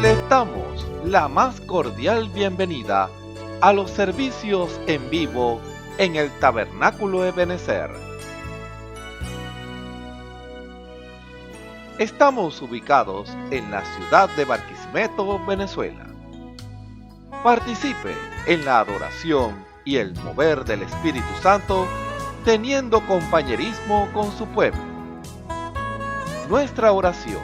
Les damos la más cordial bienvenida a los servicios en vivo en el Tabernáculo Ebenezer. Estamos ubicados en la ciudad de Barquisimeto, Venezuela. Participe en la adoración y el mover del Espíritu Santo, teniendo compañerismo con su pueblo. Nuestra oración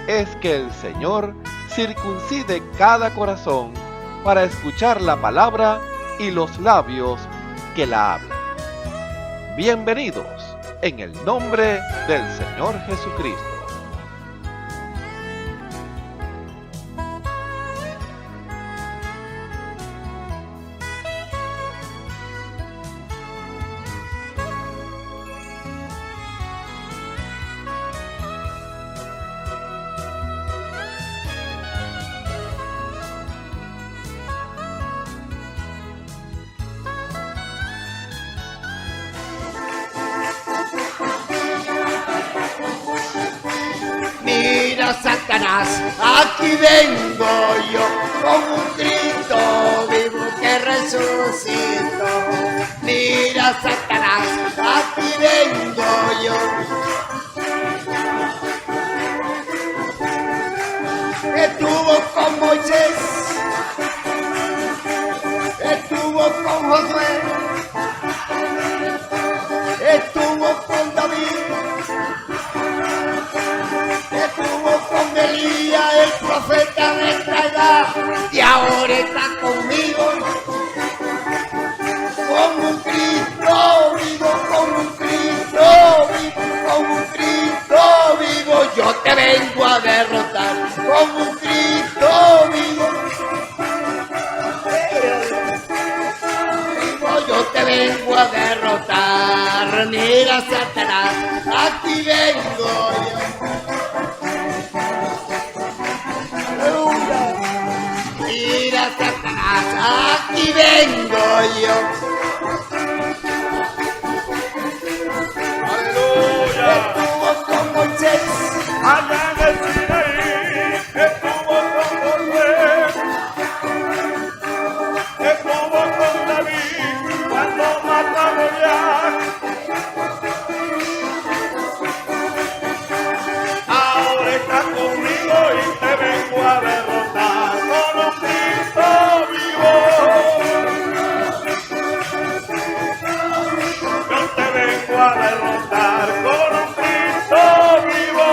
es que el Señor circuncide cada corazón para escuchar la palabra y los labios que la hablan. Bienvenidos en el nombre del Señor Jesucristo. Satanás, aquí vengo yo con un Cristo vivo que resucitó. Mira, Satanás, aquí vengo yo. Estuvo con Moisés, estuvo con Josué, estuvo con David, Elías, el profeta de esta edad, y ahora está conmigo, con un Cristo vivo, con un Cristo vivo, con un Cristo vivo, yo te vengo a derrotar, con un Cristo vivo, yo te vengo a derrotar. Mira, Satanás, aquí vengo yo. Mira, Satanás, aquí vengo yo. ¡Aleluya! Estuvo con Moisés, allá en el Sinaí, estuvo con Josué, estuvo con David cuando mató a Goliat. Ahora está conmigo y te vengo a derrotar con un Cristo vivo. Yo te vengo a derrotar con un Cristo vivo.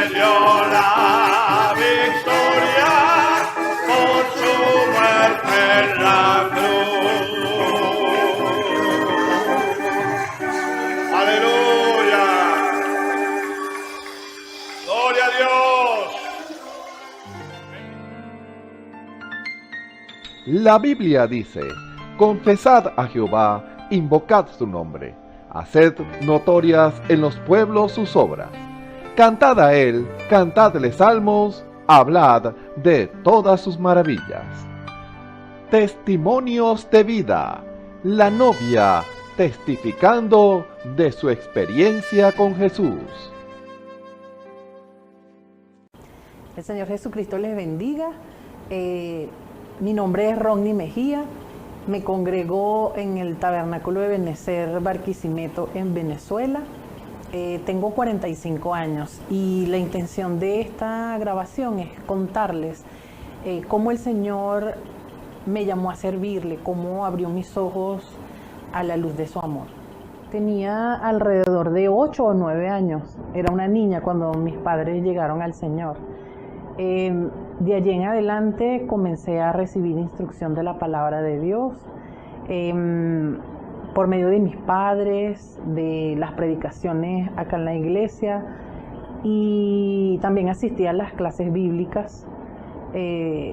dio la victoria por su muerte en la cruz. Aleluya. Gloria a Dios. La Biblia dice: confesad a Jehová, invocad su nombre, haced notorias en los pueblos sus obras. Cantad a él, cantadle salmos, hablad de todas sus maravillas. Testimonios de vida. La novia testificando de su experiencia con Jesús. El Señor Jesucristo les bendiga. Mi nombre es Ronnie Mejía. Me congrego en el Tabernáculo de Benecer Barquisimeto en Venezuela. Tengo 45 años y la intención de esta grabación es contarles cómo el Señor me llamó a servirle, cómo abrió mis ojos a la luz de su amor. Tenía alrededor de 8 o 9 años. Era una niña cuando mis padres llegaron al Señor. De allí en adelante comencé a recibir instrucción de la palabra de Dios por medio de mis padres, de las predicaciones acá en la iglesia, y también asistí a las clases bíblicas que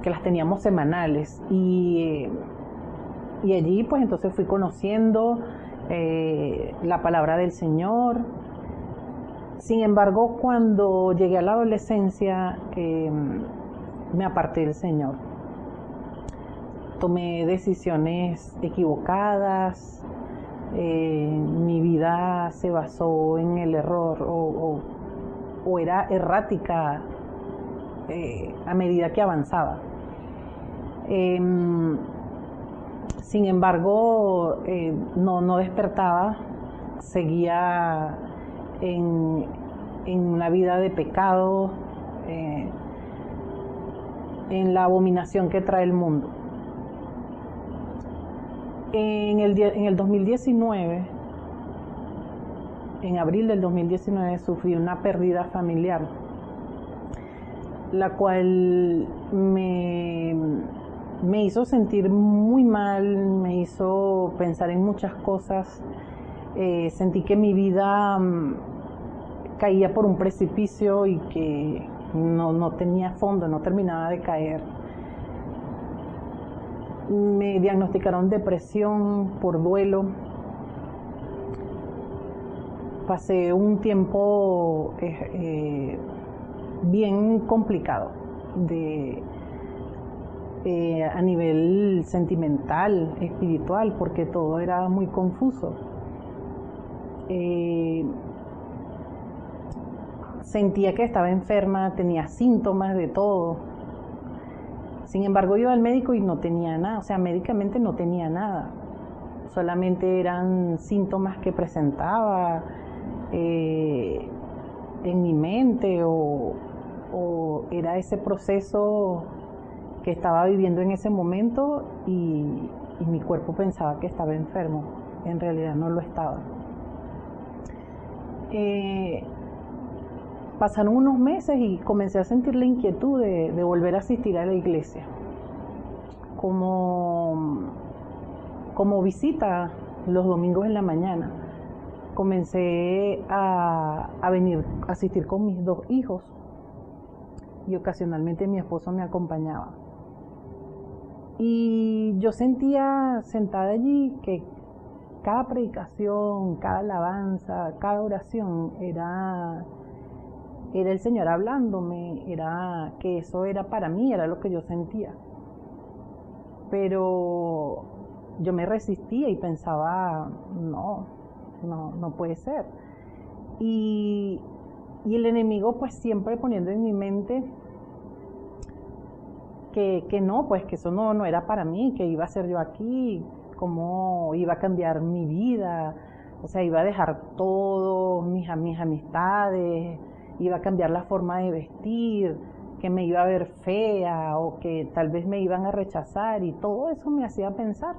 las teníamos semanales, y allí pues entonces fui conociendo la palabra del Señor. Sin embargo, cuando llegué a la adolescencia, me aparté del Señor. Tomé decisiones equivocadas, mi vida se basó en el error o era errática a medida que avanzaba. Sin embargo, no despertaba, seguía en una vida de pecado, en la abominación que trae el mundo. En el 2019, en abril del 2019, sufrí una pérdida familiar, la cual me hizo sentir muy mal, me hizo pensar en muchas cosas. Sentí que mi vida caía por un precipicio y que no tenía fondo, no terminaba de caer. Me diagnosticaron depresión por duelo. Pasé un tiempo bien complicado a nivel sentimental, espiritual, porque todo era muy confuso. Sentía que estaba enferma, tenía síntomas de todo. Sin embargo, iba al médico y no tenía nada, o sea, médicamente no tenía nada. Solamente eran síntomas que presentaba en mi mente, o era ese proceso que estaba viviendo en ese momento, y mi cuerpo pensaba que estaba enfermo. En realidad no lo estaba. Pasaron unos meses y comencé a sentir la inquietud de volver a asistir a la iglesia como visita los domingos en la mañana. Comencé a venir a asistir con mis 2 hijos, y ocasionalmente mi esposo me acompañaba. Y yo sentía sentada allí que cada predicación, cada alabanza, cada oración era el Señor hablándome, era que eso era para mí, era lo que yo sentía. Pero yo me resistía y pensaba, no puede ser. Y el enemigo pues siempre poniendo en mi mente que no, pues que eso no era para mí, que iba a ser yo aquí, cómo iba a cambiar mi vida, o sea, iba a dejar todo, mis amistades, iba a cambiar la forma de vestir, que me iba a ver fea o que tal vez me iban a rechazar, y todo eso me hacía pensar.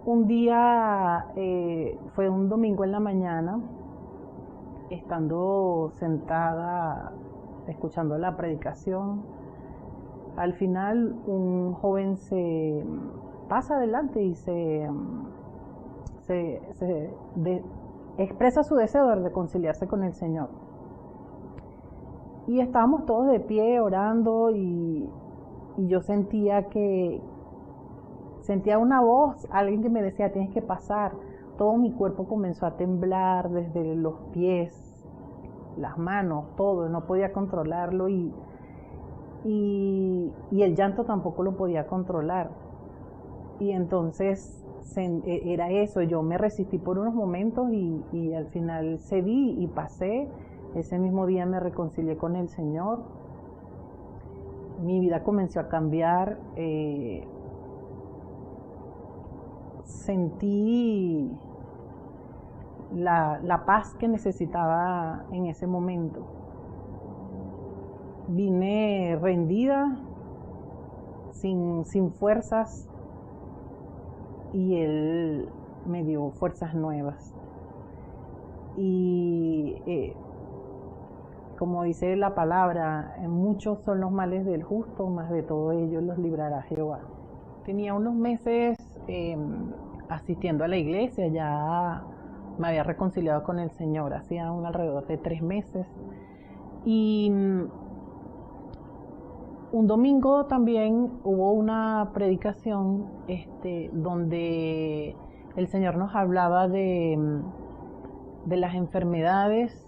Un día, fue un domingo en la mañana, estando sentada escuchando la predicación, al final un joven se pasa adelante y expresa su deseo de reconciliarse con el Señor. Y estábamos todos de pie orando y yo sentía una voz, alguien que me decía, tienes que pasar. Todo mi cuerpo comenzó a temblar, desde los pies, las manos, todo, no podía controlarlo y el llanto tampoco lo podía controlar. Y entonces era eso, yo me resistí por unos momentos y al final cedí y pasé. Ese mismo día me reconcilié con el Señor. Mi vida comenzó a cambiar. Sentí la paz que necesitaba en ese momento. Vine rendida, sin fuerzas, y Él me dio fuerzas nuevas. Y como dice la palabra, muchos son los males del justo, mas de todo ellos los librará Jehová. Tenía unos meses asistiendo a la iglesia, ya me había reconciliado con el Señor, hacía alrededor de 3 meses. Y un domingo también hubo una predicación donde el Señor nos hablaba de las enfermedades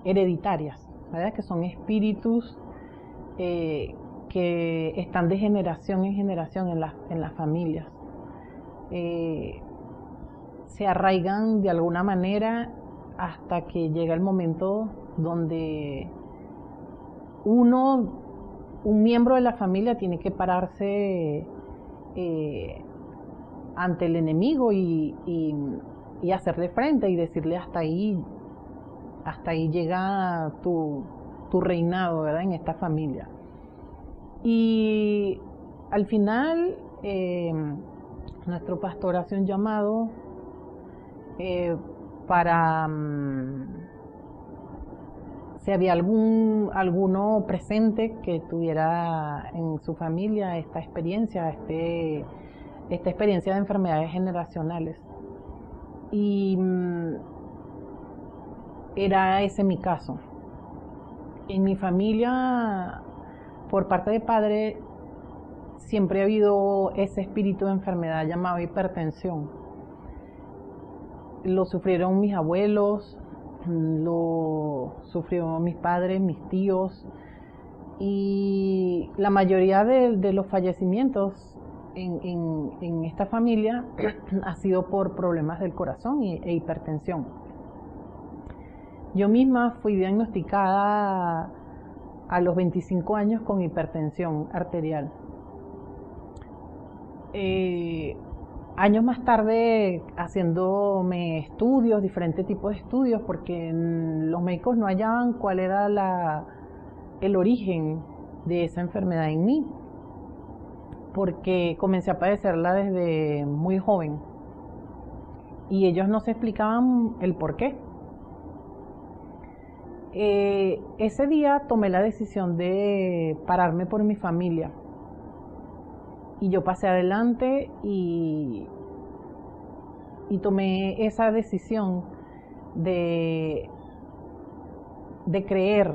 hereditarias, ¿verdad? Que son espíritus que están de generación en generación en las familias. Se arraigan de alguna manera hasta que llega el momento donde un miembro de la familia tiene que pararse ante el enemigo y hacerle frente y decirle hasta ahí llega tu reinado, ¿verdad? En esta familia. Y al final nuestro pastor hace un llamado para si había alguno presente que tuviera en su familia esta experiencia de enfermedades generacionales. Y era ese mi caso. En mi familia, por parte de padre, siempre ha habido ese espíritu de enfermedad llamado hipertensión. Lo sufrieron mis abuelos, lo sufrieron mis padres, mis tíos, y la mayoría de los fallecimientos en esta familia ha sido por problemas del corazón e hipertensión. Yo misma fui diagnosticada a los 25 años con hipertensión arterial. Años más tarde, haciéndome estudios, diferentes tipos de estudios, porque los médicos no hallaban cuál era el origen de esa enfermedad en mí, porque comencé a padecerla desde muy joven y ellos no se explicaban el por qué. Ese día tomé la decisión de pararme por mi familia y yo pasé adelante y tomé esa decisión de creer,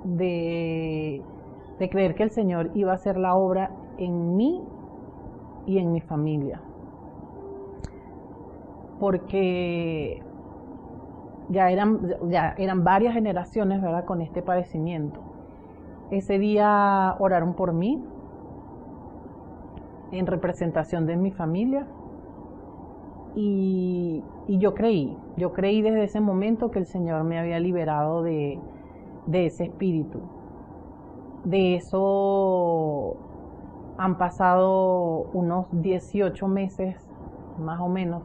de creer que el Señor iba a hacer la obra en mí y en mi familia, porque ya eran varias generaciones, ¿verdad?, con este padecimiento. Ese día oraron por mí en representación de mi familia y yo creí desde ese momento que el Señor me había liberado de ese espíritu. De eso han pasado unos 18 meses más o menos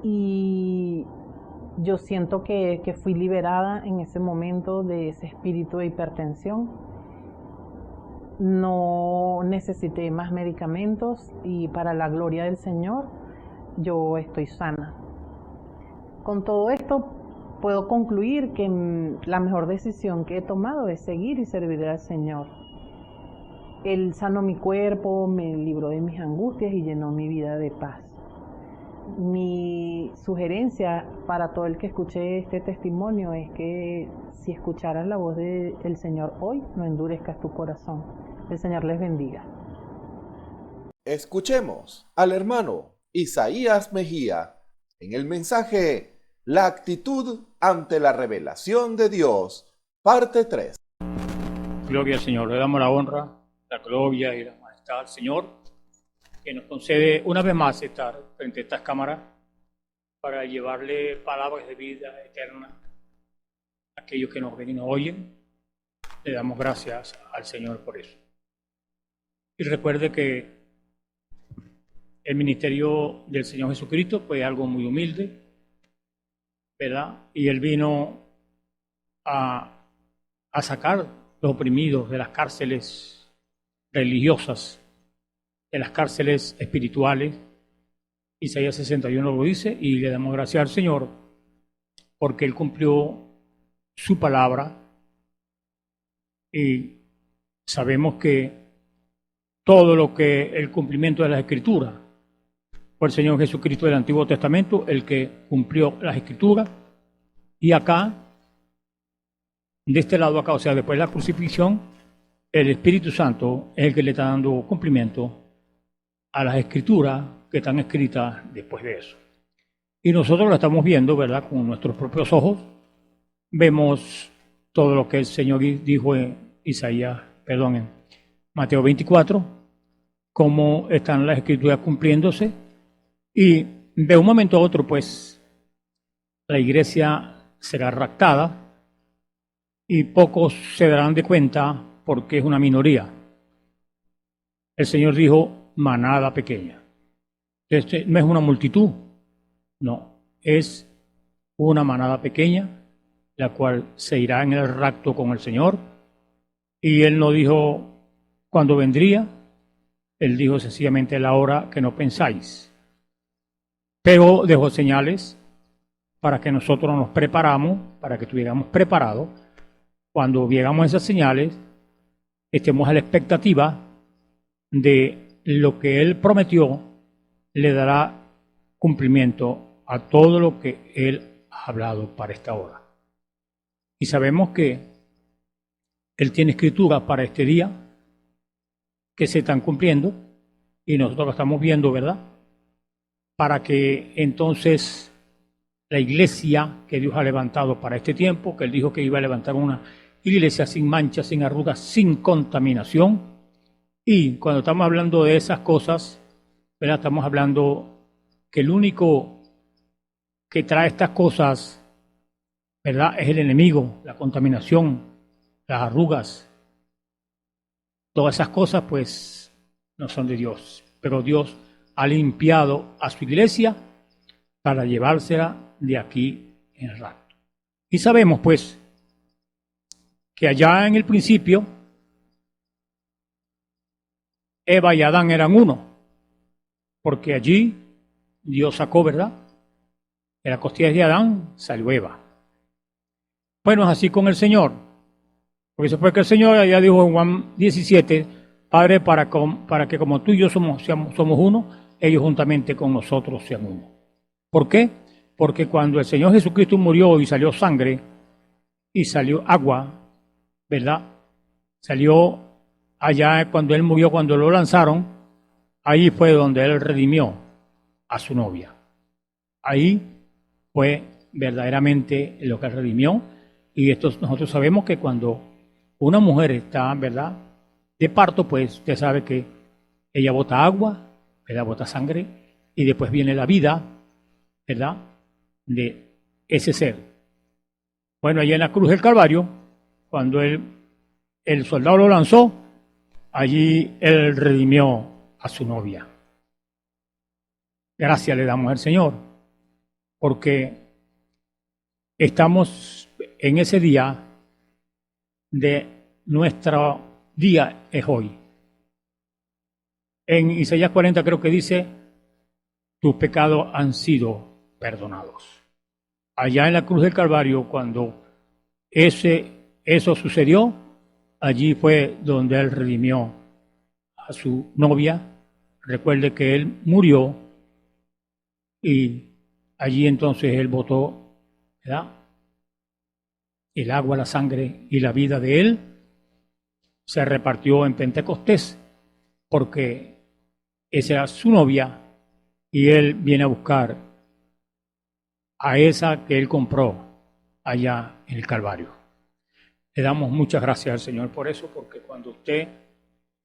y yo siento que fui liberada en ese momento de ese espíritu de hipertensión. No necesité más medicamentos y para la gloria del Señor yo estoy sana. Con todo esto puedo concluir que la mejor decisión que he tomado es seguir y servir al Señor. Él sanó mi cuerpo, me libró de mis angustias y llenó mi vida de paz. Mi sugerencia para todo el que escuche este testimonio es que si escucharas la voz del Señor hoy, no endurezcas tu corazón. El Señor les bendiga. Escuchemos al hermano Isaías Mejía en el mensaje La actitud ante la revelación de Dios, parte 3. Gloria al Señor, le damos la honra, la gloria y la majestad al Señor, que nos concede una vez más estar frente a estas cámaras para llevarle palabras de vida eterna a aquellos que nos ven y nos oyen. Le damos gracias al Señor por eso. Y recuerde que el ministerio del Señor Jesucristo fue algo muy humilde, ¿verdad? Y Él vino a sacar los oprimidos de las cárceles religiosas, de las cárceles espirituales. Isaías 61 lo dice, y le damos gracias al Señor porque Él cumplió su palabra, y sabemos que todo lo que el cumplimiento de las Escrituras fue el Señor Jesucristo del Antiguo Testamento el que cumplió las Escrituras, y acá, de este lado acá, o sea, después de la crucifixión, el Espíritu Santo es el que le está dando cumplimiento a las Escrituras que están escritas después de eso. Y nosotros lo estamos viendo, ¿verdad? Con nuestros propios ojos. Vemos todo lo que el Señor dijo en en Mateo 24, cómo están las Escrituras cumpliéndose. Y de un momento a otro, pues, la iglesia será raptada y pocos se darán de cuenta porque es una minoría. El Señor dijo, manada pequeña. Este no es una multitud, no, es una manada pequeña, la cual se irá en el rapto con el Señor. Y Él no dijo cuándo vendría, Él dijo sencillamente la hora que no pensáis. Pero dejó señales para que nosotros nos preparamos, para que estuviéramos preparados. Cuando viéramos esas señales, estemos a la expectativa de lo que Él prometió, le dará cumplimiento a todo lo que Él ha hablado para esta hora. Y sabemos que Él tiene escrituras para este día que se están cumpliendo y nosotros lo estamos viendo, ¿verdad? Para que entonces la iglesia que Dios ha levantado para este tiempo, que Él dijo que iba a levantar una iglesia sin manchas, sin arrugas, sin contaminación. Y cuando estamos hablando de esas cosas, ¿verdad? Estamos hablando que el único que trae estas cosas, ¿verdad?, es el enemigo, la contaminación, las arrugas. Todas esas cosas, pues, no son de Dios. Pero Dios ha limpiado a su iglesia para llevársela de aquí en el rapto. Y sabemos, pues, que allá en el principio, Eva y Adán eran uno, porque allí Dios sacó, ¿verdad?, de la costilla de Adán salió Eva. Bueno, es así con el Señor, porque eso fue que el Señor ya dijo en Juan 17, Padre, para que como tú y yo somos uno, ellos juntamente con nosotros sean uno. ¿Por qué? Porque cuando el Señor Jesucristo murió y salió sangre y salió agua, ¿verdad? Salió allá cuando Él murió, cuando lo lanzaron, ahí fue donde Él redimió a su novia. Ahí fue verdaderamente lo que Él redimió. Y esto nosotros sabemos que cuando una mujer está, ¿verdad?, de parto, pues usted sabe que ella bota agua, ¿verdad?, bota sangre, y después viene la vida, ¿verdad?, de ese ser. Bueno, allá en la cruz del Calvario, cuando el soldado lo lanzó, allí Él redimió a su novia. Gracias le damos al Señor, porque estamos en ese día de nuestro día es hoy. En Isaías 40 creo que dice, tus pecados han sido perdonados. Allá en la cruz del Calvario, cuando eso sucedió, allí fue donde Él redimió a su novia. Recuerde que Él murió y allí entonces Él botó, ¿verdad?, el agua, la sangre y la vida de Él. Se repartió en Pentecostés porque esa era su novia y Él viene a buscar a esa que Él compró allá en el Calvario. Le damos muchas gracias al Señor por eso, porque cuando usted,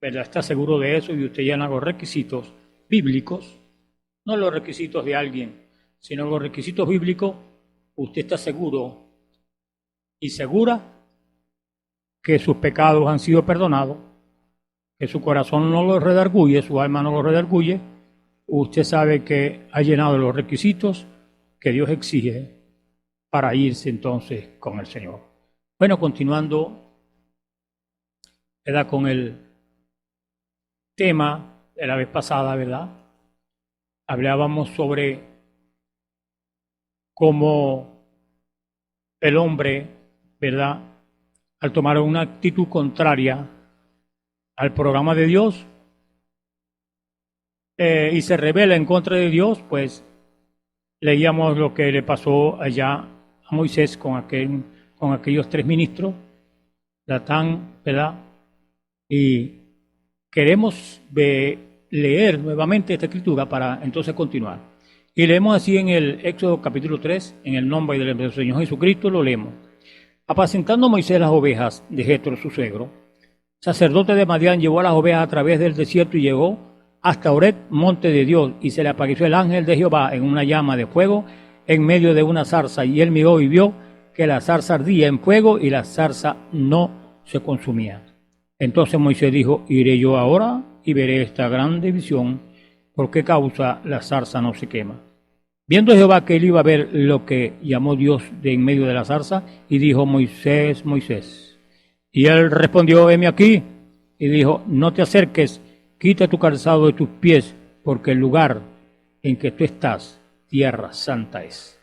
¿verdad?, está seguro de eso y usted llena los requisitos bíblicos, no los requisitos de alguien, sino los requisitos bíblicos, usted está seguro y segura que sus pecados han sido perdonados, que su corazón no los redarguye, su alma no los redarguye. Usted sabe que ha llenado los requisitos que Dios exige para irse entonces con el Señor. Bueno, continuando, ¿verdad?, con el tema de la vez pasada, ¿verdad? Hablábamos sobre cómo el hombre, ¿verdad?, al tomar una actitud contraria al programa de Dios y se rebela en contra de Dios, pues leíamos lo que le pasó allá a Moisés con aquellos 3 ministros, Datán, ¿verdad? Y queremos leer nuevamente esta escritura para entonces continuar. Y leemos así en el Éxodo capítulo 3, en el nombre del Señor Jesucristo, lo leemos. Apacentando Moisés las ovejas de Jetro, su suegro, sacerdote de Madián, llevó a las ovejas a través del desierto y llegó hasta Horeb, monte de Dios, y se le apareció el ángel de Jehová en una llama de fuego en medio de una zarza, y él miró y vio que la zarza ardía en fuego y la zarza no se consumía. Entonces Moisés dijo: iré yo ahora y veré esta grande visión, por qué causa la zarza no se quema. Viendo Jehová que él iba a ver, lo que llamó Dios de en medio de la zarza, y dijo: Moisés, Moisés. Y él respondió: heme aquí. Y dijo: no te acerques, quita tu calzado de tus pies, porque el lugar en que tú estás, tierra santa es.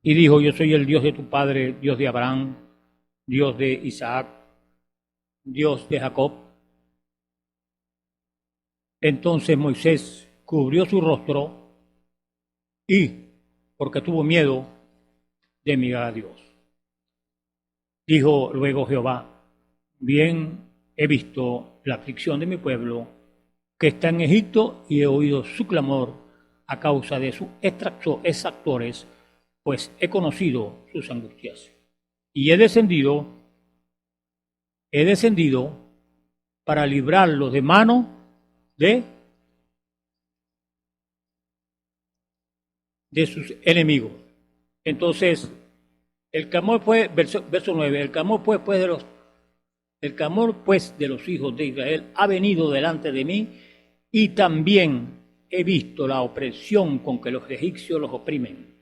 Y dijo: yo soy el Dios de tu padre, Dios de Abraham, Dios de Isaac, Dios de Jacob. Entonces Moisés cubrió su rostro y, porque tuvo miedo de mirar a Dios. Dijo luego Jehová: bien he visto la aflicción de mi pueblo que está en Egipto, y he oído su clamor a causa de sus exactores, pues he conocido sus angustias. Y he descendido para librarlos de mano de sus enemigos. Entonces, el clamor fue, verso 9, el clamor pues de los hijos de Israel ha venido delante de mí, y también he visto la opresión con que los egipcios los oprimen.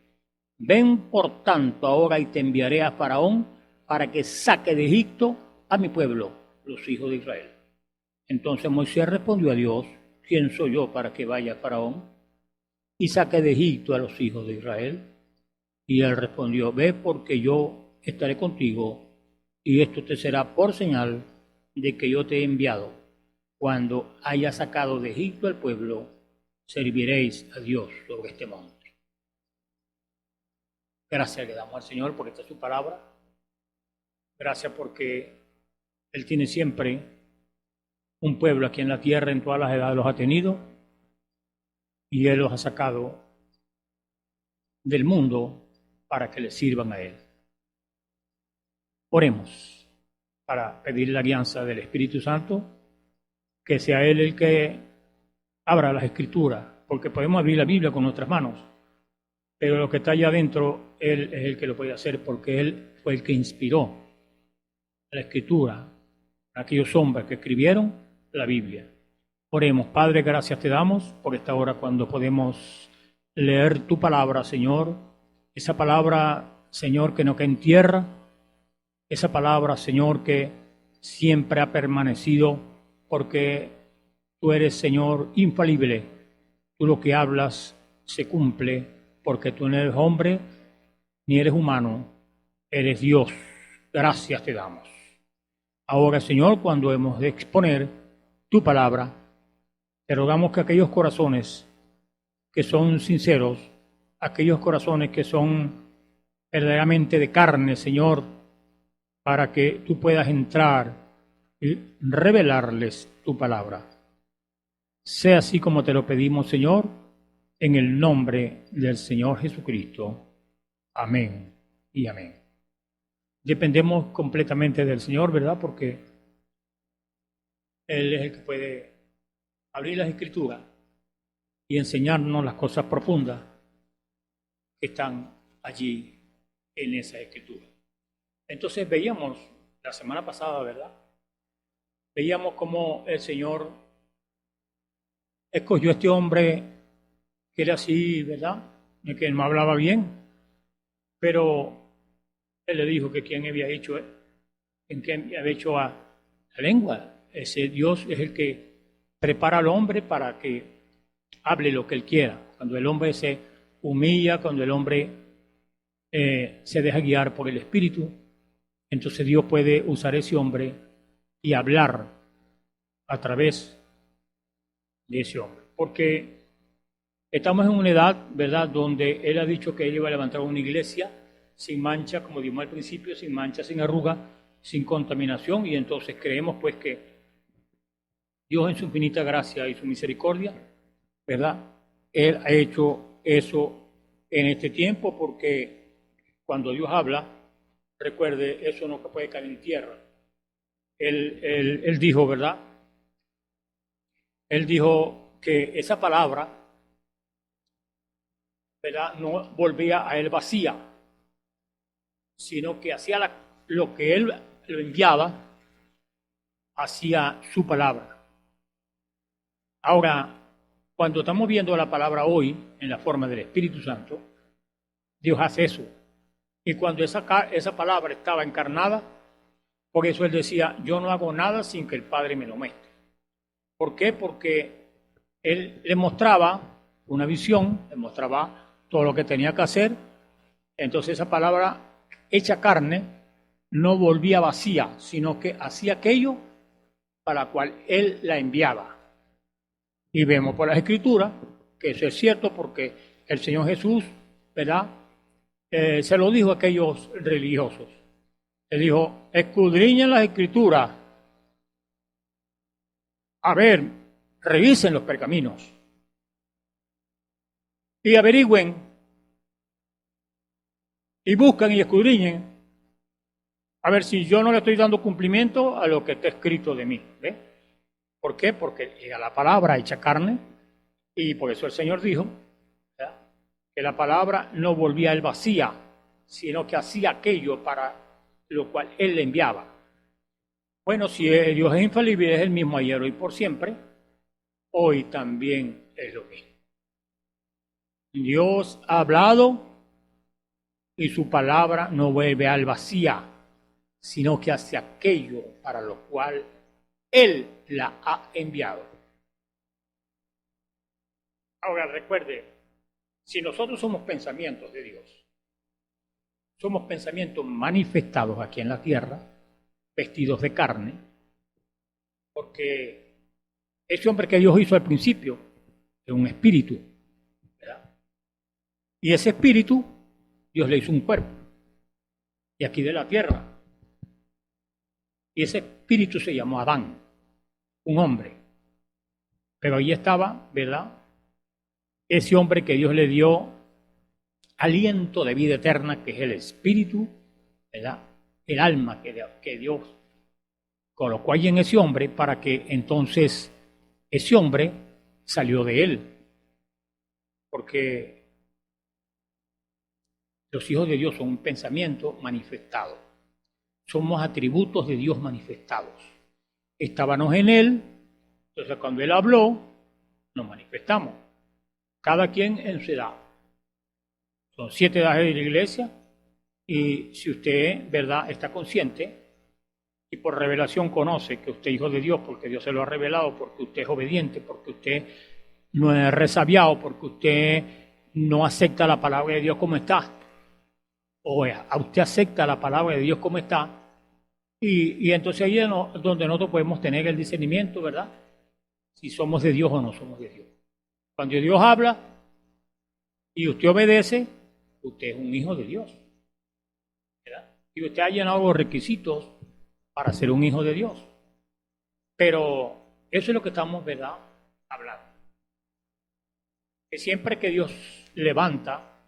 Ven por tanto ahora y te enviaré a Faraón para que saque de Egipto a mi pueblo, los hijos de Israel. Entonces Moisés respondió a Dios: ¿quién soy yo para que vaya a Faraón y saque de Egipto a los hijos de Israel? Y él respondió: ve, porque yo estaré contigo, y esto te será por señal de que yo te he enviado. Cuando haya sacado de Egipto al pueblo, serviréis a Dios sobre este monte. Gracias le damos al Señor por esta su palabra. Gracias porque Él tiene siempre un pueblo aquí en la tierra, en todas las edades los ha tenido, y Él los ha sacado del mundo para que le sirvan a Él. Oremos para pedir la guianza del Espíritu Santo, que sea Él el que abra las Escrituras, porque podemos abrir la Biblia con nuestras manos, pero lo que está allá adentro, Él es el que lo puede hacer, porque Él fue el que inspiró la Escritura, aquellos hombres que escribieron la Biblia. Oremos. Padre, gracias te damos por esta hora cuando podemos leer tu palabra, Señor, esa palabra, Señor, que no cae en tierra, esa palabra, Señor, que siempre ha permanecido, porque tú eres, Señor, infalible. Tú lo que hablas se cumple porque tú no eres hombre ni eres humano, eres Dios. Gracias te damos. Ahora, Señor, cuando hemos de exponer tu palabra, te rogamos que aquellos corazones que son sinceros, aquellos corazones que son verdaderamente de carne, Señor, para que tú puedas entrar y revelarles tu palabra. Sea así como te lo pedimos, Señor, en el nombre del Señor Jesucristo. Amén y amén. Dependemos completamente del Señor, ¿verdad? Porque Él es el que puede abrir las Escrituras y enseñarnos las cosas profundas que están allí en esa Escritura. Entonces veíamos la semana pasada, ¿verdad? Veíamos cómo el Señor escogió a este hombre que era así, ¿verdad? Que no hablaba bien, pero Él le dijo que quién había hecho, en qué había hecho a la lengua. Ese Dios es el que prepara al hombre para que hable lo que Él quiera. Cuando el hombre se humilla, cuando el hombre se deja guiar por el Espíritu, entonces Dios puede usar ese hombre y hablar a través de ese hombre. Porque estamos en una edad, ¿verdad?, donde Él ha dicho que Él iba a levantar una iglesia sin mancha, como dijimos al principio, sin mancha, sin arruga, sin contaminación, y entonces creemos pues que Dios en su infinita gracia y su misericordia, ¿verdad?, Él ha hecho eso en este tiempo, porque cuando Dios habla, recuerde, eso no puede caer en tierra. Él dijo, ¿verdad? Él dijo que esa palabra, ¿verdad?, no volvía a Él vacía, sino que hacía lo que Él lo enviaba, hacía su palabra. Ahora, cuando estamos viendo la palabra hoy, en la forma del Espíritu Santo, Dios hace eso. Y cuando esa palabra estaba encarnada, por eso Él decía, yo no hago nada sin que el Padre me lo muestre. ¿Por qué? Porque Él le mostraba una visión, le mostraba todo lo que tenía que hacer. Entonces esa palabra hecha carne no volvía vacía, sino que hacía aquello para la cual Él la enviaba. Y vemos por las Escrituras que eso es cierto, porque el Señor Jesús, ¿verdad?, se lo dijo a aquellos religiosos. Él dijo, escudriñen las Escrituras. A ver, revisen los pergaminos. Y averigüen. Y buscan y escudriñen. A ver si yo no le estoy dando cumplimiento a lo que está escrito de mí. ¿Ve? ¿Por qué? Porque llega la palabra hecha carne. Y por eso el Señor dijo, ¿verdad?, que la palabra no volvía a Él vacía, sino que hacía aquello para lo cual Él le enviaba. Bueno, si Dios es infalible, es el mismo ayer, hoy, por siempre, hoy también es lo mismo. Dios ha hablado y su palabra no vuelve al vacía, sino que hace aquello para lo cual Él la ha enviado. Ahora recuerde, si nosotros somos pensamientos de Dios, somos pensamientos manifestados aquí en la tierra, vestidos de carne, porque ese hombre que Dios hizo al principio es un espíritu, ¿verdad? Y ese espíritu Dios le hizo un cuerpo, y aquí de la tierra, y ese espíritu se llamó Adán, un hombre, pero ahí estaba, ¿verdad?, ese hombre que Dios le dio aliento de vida eterna, que es el espíritu, ¿verdad?, el alma que Dios colocó ahí en ese hombre, para que entonces ese hombre salió de él. Porque los hijos de Dios son un pensamiento manifestado. Somos atributos de Dios manifestados. Estábamos en Él, entonces cuando Él habló, nos manifestamos. Cada quien en su edad. Son 7 edades de la iglesia, y si usted, ¿verdad?, está consciente y por revelación conoce que usted es hijo de Dios, porque Dios se lo ha revelado, porque usted es obediente, porque usted no es resabiado, porque usted no acepta la palabra de Dios como está, o a usted acepta la palabra de Dios como está, y entonces ahí es donde nosotros podemos tener el discernimiento, ¿verdad? Si somos de Dios o no somos de Dios. Cuando Dios habla y usted obedece, usted es un hijo de Dios, ¿verdad? Y usted ha llenado los requisitos para ser un hijo de Dios. Pero eso es lo que estamos, ¿verdad?, hablando. Que siempre que Dios levanta,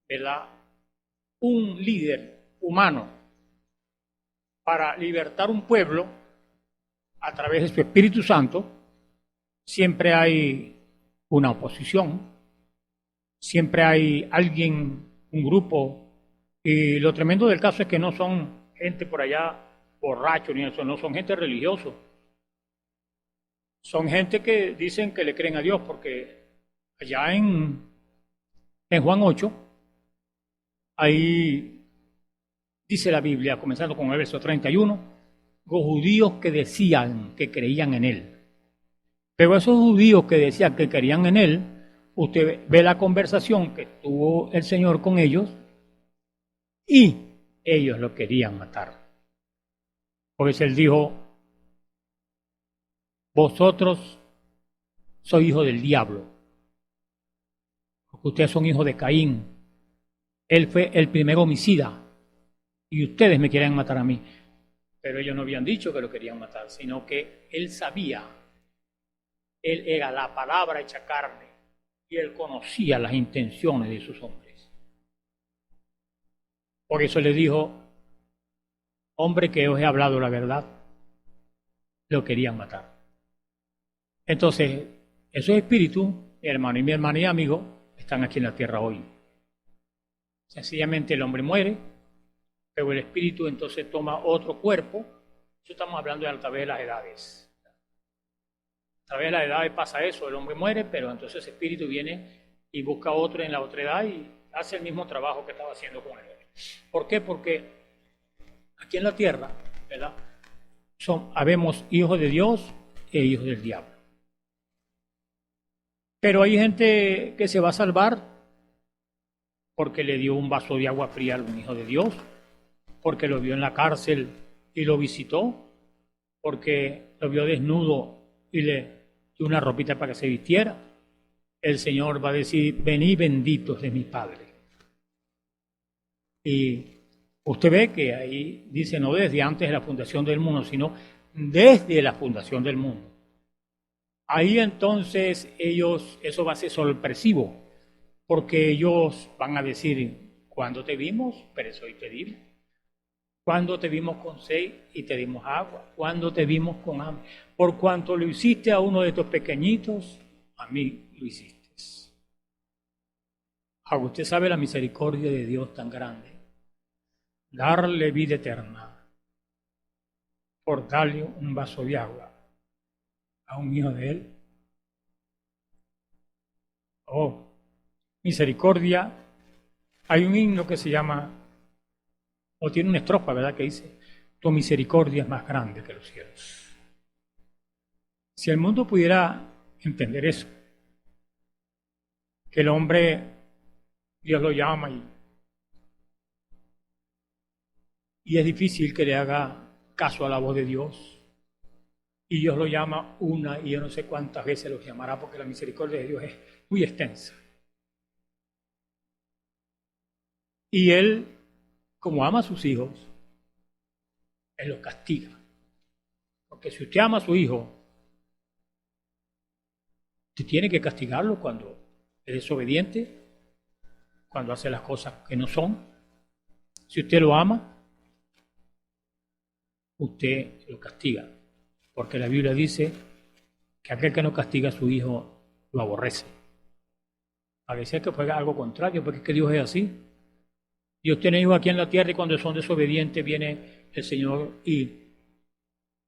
¿verdad?, un líder humano para libertar un pueblo a través de su Espíritu Santo, siempre hay una oposición, siempre hay alguien, un grupo, y lo tremendo del caso es que no son gente por allá borracho ni eso, no son gente religioso, son gente que dicen que le creen a Dios, porque allá en Juan 8, ahí dice la Biblia, comenzando con el verso 31, los judíos que decían que creían en Él. Pero esos judíos que decían que creían en Él, usted ve la conversación que tuvo el Señor con ellos y ellos lo querían matar. Por eso Él dijo, vosotros sois hijos del diablo, porque ustedes son hijos de Caín. Él fue el primer homicida y ustedes me quieren matar a mí. Pero ellos no habían dicho que lo querían matar, sino que Él sabía, Él era la palabra hecha carne y Él conocía las intenciones de sus hombres. Por eso le dijo, hombre que os he hablado la verdad, lo querían matar. Entonces, esos espíritus, mi hermano y mi hermana y amigo, están aquí en la tierra hoy. Sencillamente el hombre muere, pero el espíritu entonces toma otro cuerpo. Eso estamos hablando a través de las edades. A través de las edades pasa eso, el hombre muere, pero entonces ese espíritu viene y busca otro en la otra edad y hace el mismo trabajo que estaba haciendo con el otro. ¿Por qué? Porque aquí en la tierra, ¿verdad?, habemos hijos de Dios e hijos del diablo. Pero hay gente que se va a salvar porque le dio un vaso de agua fría a un hijo de Dios, porque lo vio en la cárcel y lo visitó, porque lo vio desnudo y le dio una ropita para que se vistiera. El Señor va a decir, venid benditos de mi Padre. Y usted ve que ahí dice, no desde antes de la fundación del mundo, sino desde la fundación del mundo. Ahí entonces eso va a ser sorpresivo, porque ellos van a decir, ¿cuándo te vimos? Preso y te dimos. ¿Cuándo te vimos con sed y te dimos agua? ¿Cuándo te vimos con hambre? Por cuanto lo hiciste a uno de estos pequeñitos, a mí lo hiciste. Ahora usted sabe la misericordia de Dios tan grande. Darle vida eterna por darle un vaso de agua a un hijo de Él. Oh, misericordia. Hay un himno que se llama, o tiene una estrofa, ¿verdad?, que dice, tu misericordia es más grande que los cielos. Si el mundo pudiera entender eso, que el hombre, Dios lo llama y es difícil que le haga caso a la voz de Dios, y Dios lo llama una y yo no sé cuántas veces lo llamará, porque la misericordia de Dios es muy extensa. Y Él, como ama a sus hijos, Él los castiga. Porque si usted ama a su hijo, usted tiene que castigarlo cuando es desobediente, cuando hace las cosas que no son. Si usted lo ama, usted lo castiga. Porque la Biblia dice que aquel que no castiga a su hijo lo aborrece. A veces que fue algo contrario, porque es que Dios es así. Dios tiene hijos aquí en la tierra y cuando son desobedientes viene el Señor y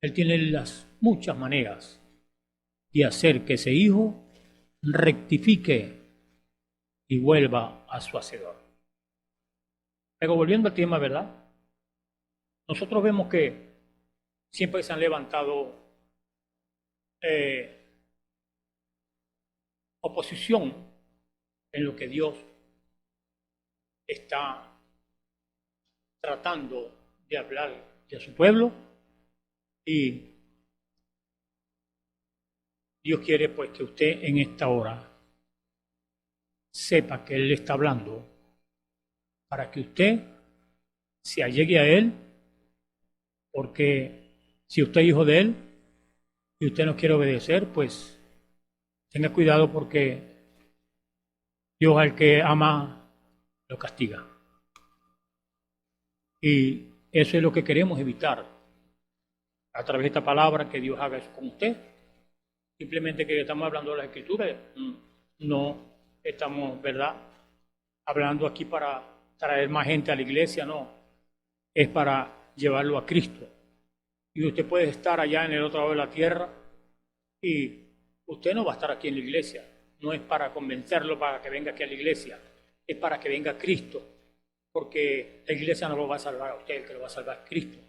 Él tiene las muchas maneras de hacer que ese hijo rectifique y vuelva a su hacedor. Pero volviendo al tema, ¿verdad? Nosotros vemos que siempre se han levantado oposición en lo que Dios está tratando de hablar a su pueblo, y Dios quiere pues que usted en esta hora sepa que Él le está hablando para que usted se allegue a Él, porque si usted es hijo de Él y usted no quiere obedecer, pues tenga cuidado, porque Dios al que ama lo castiga. Y eso es lo que queremos evitar a través de esta palabra, que Dios haga eso con usted. Simplemente que estamos hablando de las Escrituras, no estamos, ¿verdad?, hablando aquí para traer más gente a la iglesia, no. Es para llevarlo a Cristo. Y usted puede estar allá en el otro lado de la tierra y usted no va a estar aquí en la iglesia. No es para convencerlo para que venga aquí a la iglesia, es para que venga Cristo, porque la iglesia no lo va a salvar a usted, el que lo va a salvar es Cristo.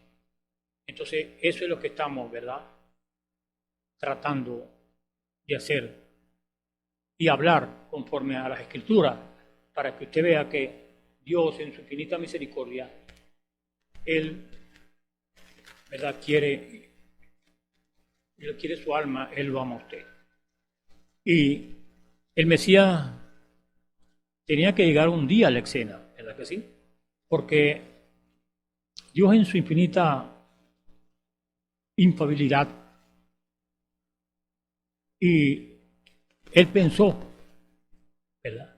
Entonces, eso es lo que estamos, ¿verdad?, tratando de hacer y hablar conforme a las Escrituras, para que usted vea que Dios, en su infinita misericordia, Él, ¿verdad?, quiere su alma, Él lo ama a usted. Y el Mesías tenía que llegar un día a la escena, ¿verdad que sí? Porque Dios, en su infinita infalibilidad, y Él pensó, ¿verdad?,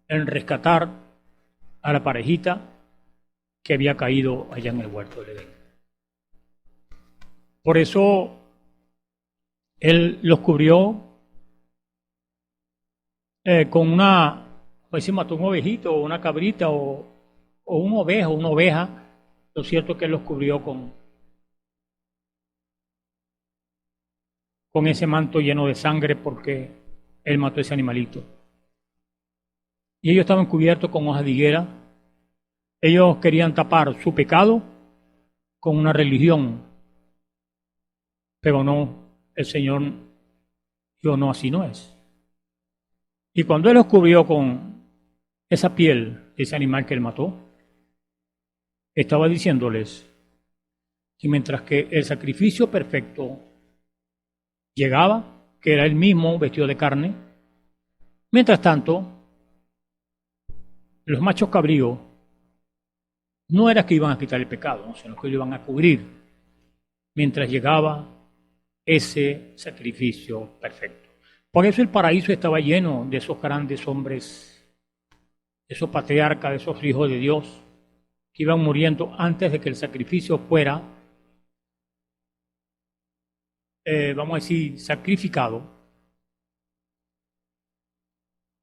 en rescatar a la parejita que había caído allá en el huerto del Edén. Por eso Él los cubrió con una, pues decimos, un ovejito o una cabrita o un ovejo, una oveja. Lo cierto es que Él los cubrió con ese manto lleno de sangre, porque Él mató ese animalito. Y ellos estaban cubiertos con hojas de higuera. Ellos querían tapar su pecado con una religión, pero no, el Señor dijo, no, así no es. Y cuando Él los cubrió con esa piel de ese animal que Él mató, estaba diciéndoles que mientras que el sacrificio perfecto llegaba, que era Él mismo vestido de carne, mientras tanto, los machos cabríos no era que iban a quitar el pecado, sino que lo iban a cubrir mientras llegaba ese sacrificio perfecto. Por eso el paraíso estaba lleno de esos grandes hombres, de esos patriarcas, de esos hijos de Dios, que iban muriendo antes de que el sacrificio fuera, vamos a decir, sacrificado.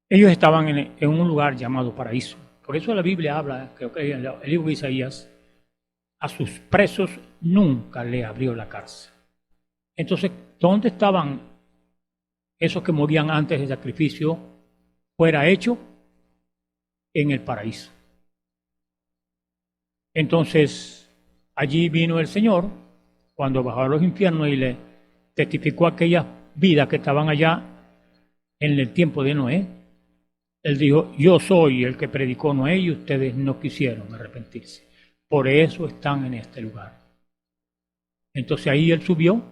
Ellos estaban en un lugar llamado paraíso. Por eso la Biblia habla, creo que en el libro de Isaías, a sus presos nunca le abrió la cárcel. Entonces, ¿dónde estaban esos que morían antes del sacrificio fuera hecho? En el paraíso. Entonces, allí vino el Señor, cuando bajó a los infiernos, y le testificó a aquellas vidas que estaban allá en el tiempo de Noé. Él dijo, yo soy el que predicó Noé y ustedes no quisieron arrepentirse. Por eso están en este lugar. Entonces ahí Él subió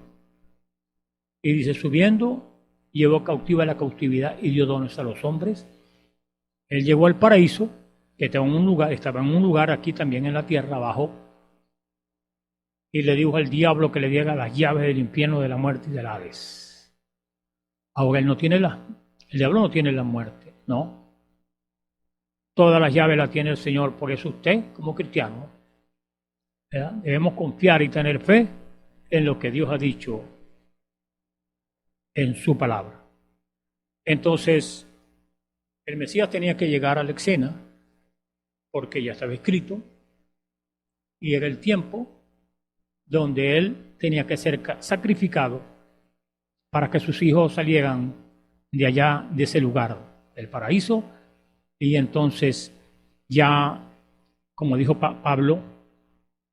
y dice, subiendo, llevó cautiva la cautividad y dio dones a los hombres. Él llegó al paraíso, que estaba en un lugar aquí también en la tierra abajo, y le dijo al diablo que le diera las llaves del infierno, de la muerte y del Hades. Ahora el diablo no tiene la muerte, no. Todas las llaves las tiene el Señor. Por eso usted, como cristiano, ¿verdad?, debemos confiar y tener fe en lo que Dios ha dicho en su palabra. Entonces, el Mesías tenía que llegar a la escena, porque ya estaba escrito, y era el tiempo donde Él tenía que ser sacrificado para que sus hijos salieran de allá, de ese lugar, del paraíso. Y entonces ya, como dijo Pablo,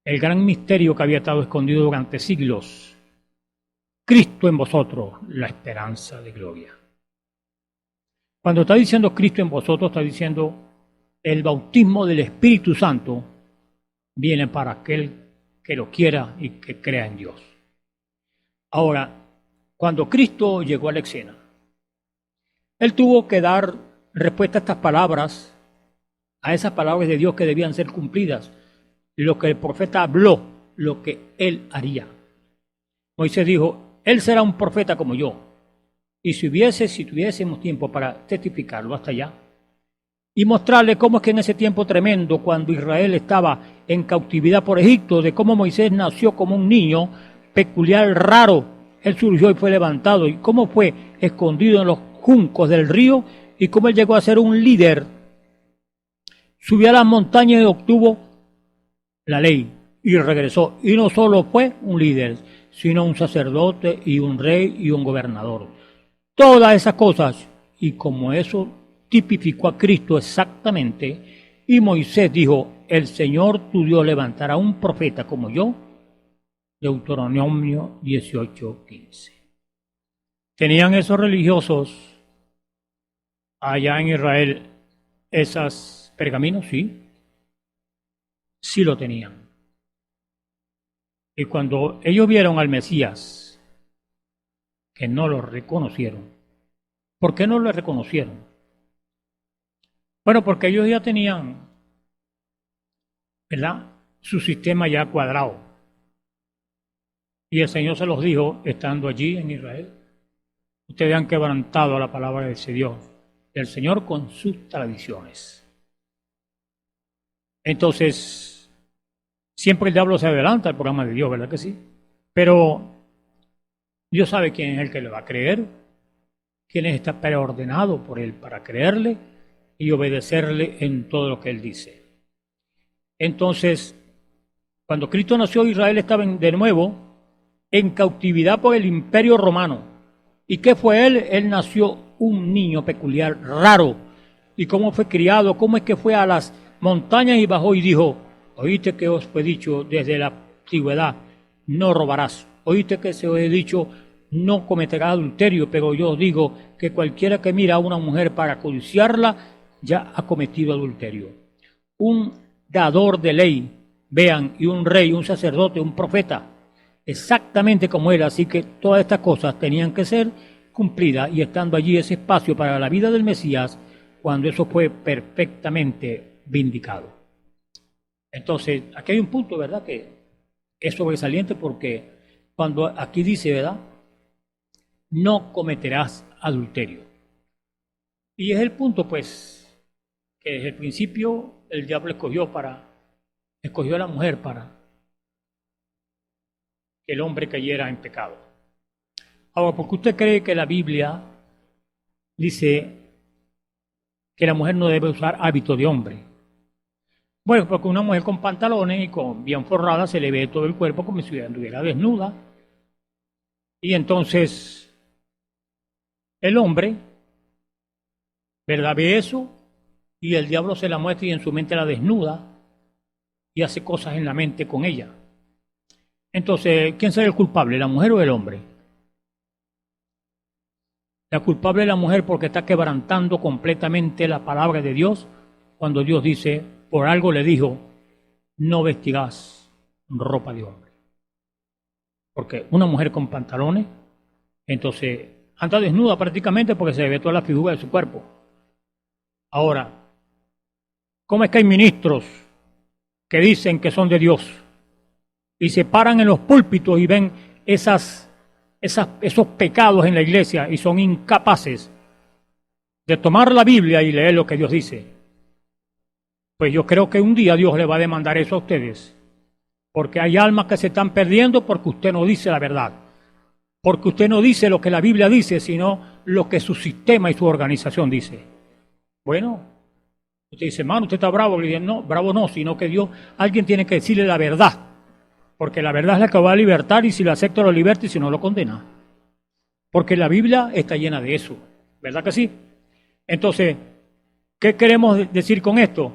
el gran misterio que había estado escondido durante siglos, Cristo en vosotros, la esperanza de gloria. Cuando está diciendo Cristo en vosotros, está diciendo el bautismo del Espíritu Santo viene para aquel que lo quiera y que crea en Dios. Ahora, cuando Cristo llegó a la escena, Él tuvo que dar respuesta a estas palabras, a esas palabras de Dios que debían ser cumplidas, lo que el profeta habló, lo que Él haría. Moisés dijo, Él será un profeta como yo. Y si tuviésemos tiempo para testificarlo hasta allá, y mostrarle cómo es que en ese tiempo tremendo, cuando Israel estaba en cautividad por Egipto, de cómo Moisés nació como un niño peculiar, raro, él surgió y fue levantado, y cómo fue escondido en los juncos del río, y cómo él llegó a ser un líder. Subió a las montañas y obtuvo la ley, y regresó. Y no solo fue un líder, sino un sacerdote y un rey y un gobernador. Todas esas cosas, y como eso tipificó a Cristo exactamente, y Moisés dijo, el Señor tu Dios levantará un profeta como yo, Deuteronomio 18:15. ¿Tenían esos religiosos allá en Israel esos pergaminos? Sí, sí lo tenían. Y cuando ellos vieron al Mesías, que no lo reconocieron, ¿por qué no lo reconocieron? Bueno, porque ellos ya tenían, ¿verdad?, su sistema ya cuadrado. Y el Señor se los dijo, estando allí en Israel, ustedes han quebrantado la palabra de ese Dios, del Señor con sus tradiciones. Entonces, siempre el diablo se adelanta al programa de Dios, ¿verdad que sí? Pero Dios sabe quién es el que le va a creer, quién está preordenado por Él para creerle y obedecerle en todo lo que Él dice. Entonces, cuando Cristo nació, Israel estaba de nuevo en cautividad por el Imperio Romano. ¿Y qué fue Él? Él nació un niño peculiar, raro. ¿Y cómo fue criado? ¿Cómo es que fue a las montañas y bajó y dijo, oíste que os fue dicho desde la antigüedad, no robarás? Oíste que se os he dicho, no cometerás adulterio, pero yo os digo que cualquiera que mira a una mujer para codiciarla, ya ha cometido adulterio. Un dador de ley, vean, y un rey, un sacerdote, un profeta, exactamente como él. Así que todas estas cosas tenían que ser cumplidas, y estando allí ese espacio para la vida del Mesías, cuando eso fue perfectamente vindicado. Entonces, aquí hay un punto, ¿verdad?, que es sobresaliente, porque cuando aquí dice, ¿verdad?, no cometerás adulterio. Y es el punto, pues, que desde el principio el diablo escogió a la mujer para que el hombre cayera en pecado. Ahora, ¿por qué usted cree que la Biblia dice que la mujer no debe usar hábito de hombre? Bueno, porque una mujer con pantalones y con bien forrada se le ve todo el cuerpo como si estuviera desnuda. Y entonces el hombre, ¿verdad?, ve eso, y el diablo se la muestra y en su mente la desnuda y hace cosas en la mente con ella. Entonces, ¿quién será el culpable, la mujer o el hombre? La culpable es la mujer, porque está quebrantando completamente la palabra de Dios, cuando Dios dice, por algo le dijo, no vestirás ropa de hombre. Porque una mujer con pantalones, entonces anda desnuda prácticamente, porque se ve toda la figura de su cuerpo. Ahora, ¿cómo es que hay ministros que dicen que son de Dios y se paran en los púlpitos y ven esos pecados en la iglesia y son incapaces de tomar la Biblia y leer lo que Dios dice? Pues yo creo que un día Dios le va a demandar eso a ustedes, porque hay almas que se están perdiendo porque usted no dice la verdad, porque usted no dice lo que la Biblia dice, sino lo que su sistema y su organización dice. Bueno, usted dice, hermano, usted está bravo. Le dicen, no, bravo no, sino que alguien tiene que decirle la verdad, porque la verdad es la que va a libertar, y si lo acepta lo liberta y si no lo condena. Porque la Biblia está llena de eso, ¿verdad que sí? Entonces, ¿qué queremos decir con esto?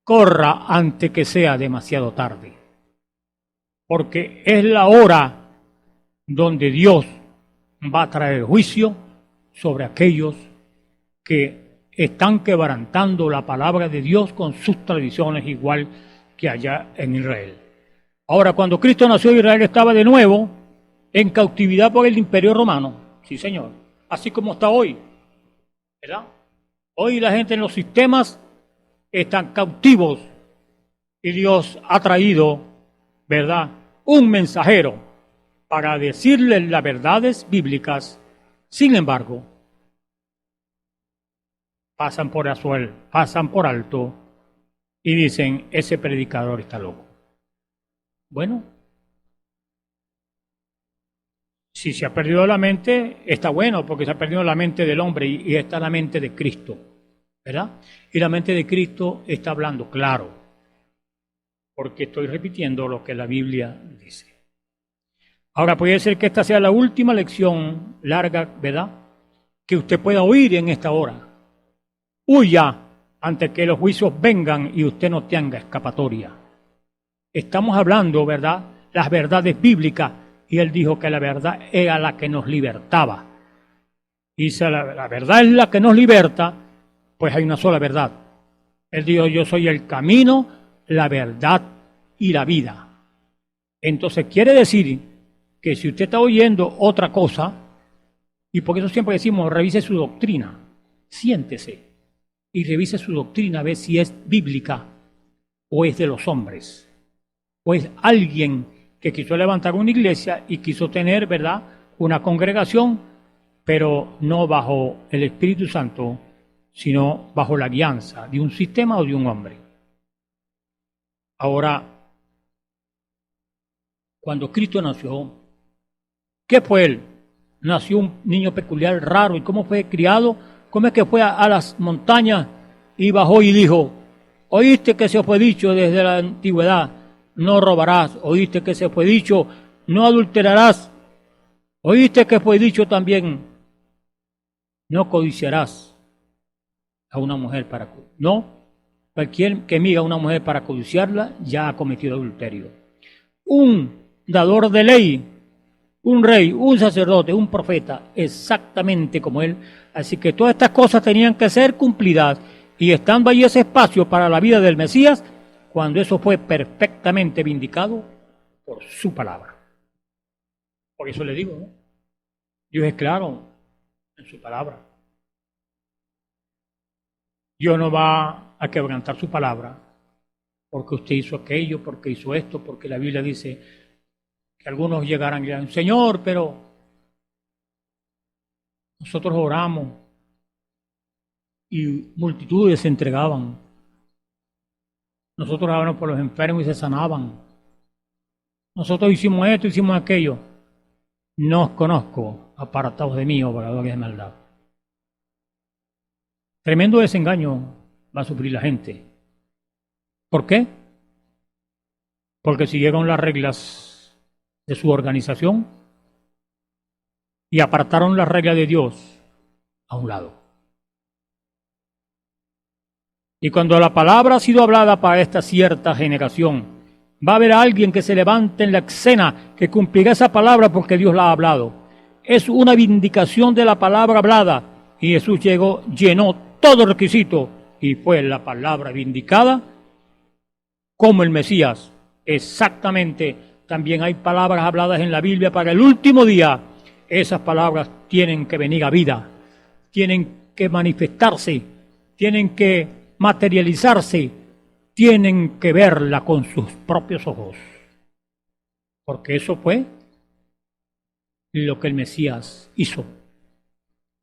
Corra antes que sea demasiado tarde, porque es la hora donde Dios va a traer juicio sobre aquellos que están quebrantando la palabra de Dios con sus tradiciones, igual que allá en Israel. Ahora, cuando Cristo nació, Israel estaba de nuevo en cautividad por el Imperio Romano. Sí, señor. Así como está hoy, ¿verdad? Hoy la gente en los sistemas están cautivos y Dios ha traído, ¿verdad?, un mensajero para decirles las verdades bíblicas. Sin embargo, pasan por alto y dicen, ese predicador está loco. Bueno, si se ha perdido la mente, está bueno, porque se ha perdido la mente del hombre y está la mente de Cristo, ¿verdad? Y la mente de Cristo está hablando claro, porque estoy repitiendo lo que la Biblia dice. Ahora, puede ser que esta sea la última lección larga, ¿verdad?, que usted pueda oír en esta hora. Huya antes que los juicios vengan y usted no tenga escapatoria. Estamos hablando, ¿verdad?, las verdades bíblicas, y él dijo que la verdad era la que nos libertaba. Y si la verdad es la que nos liberta, pues hay una sola verdad. Él dijo, yo soy el camino, la verdad y la vida. Entonces quiere decir que si usted está oyendo otra cosa, y por eso siempre decimos, revise su doctrina, siéntese y revise su doctrina, a ver si es bíblica o es de los hombres, o es alguien que quiso levantar una iglesia y quiso tener, ¿verdad?, una congregación, pero no bajo el Espíritu Santo, sino bajo la guianza de un sistema o de un hombre. Ahora, cuando Cristo nació, ¿qué fue él? Nació un niño peculiar, raro. ¿Y cómo fue criado? ¿Cómo es que fue a las montañas y bajó y dijo, oíste que se fue dicho desde la antigüedad, no robarás? Oíste que se fue dicho, no adulterarás. Oíste que fue dicho también, no codiciarás a una mujer para... No, cualquier que mira a una mujer para codiciarla ya ha cometido adulterio. Un dador de ley, un rey, un sacerdote, un profeta, exactamente como él. Así que todas estas cosas tenían que ser cumplidas, y estando ahí ese espacio para la vida del Mesías, cuando eso fue perfectamente vindicado por su palabra. Por eso le digo, ¿no?, Dios es claro en su palabra. Dios no va a quebrantar su palabra porque usted hizo aquello, porque hizo esto, porque la Biblia dice que algunos llegarán y dirán, Señor, pero nosotros oramos y multitudes se entregaban. Nosotros oramos por los enfermos y se sanaban. Nosotros hicimos esto, hicimos aquello. No os conozco, apartados de mí, obradores de maldad. Tremendo desengaño va a sufrir la gente. ¿Por qué? Porque siguieron las reglas de su organización y apartaron las reglas de Dios a un lado. Y cuando la palabra ha sido hablada para esta cierta generación, va a haber alguien que se levante en la escena, que cumplirá esa palabra porque Dios la ha hablado. Es una vindicación de la palabra hablada, y Jesús llegó, llenó todo el requisito, y fue la palabra vindicada como el Mesías. Exactamente, también hay palabras habladas en la Biblia para el último día. Esas palabras tienen que venir a vida, tienen que manifestarse, tienen que materializarse, tienen que verla con sus propios ojos. Porque eso fue lo que el Mesías hizo.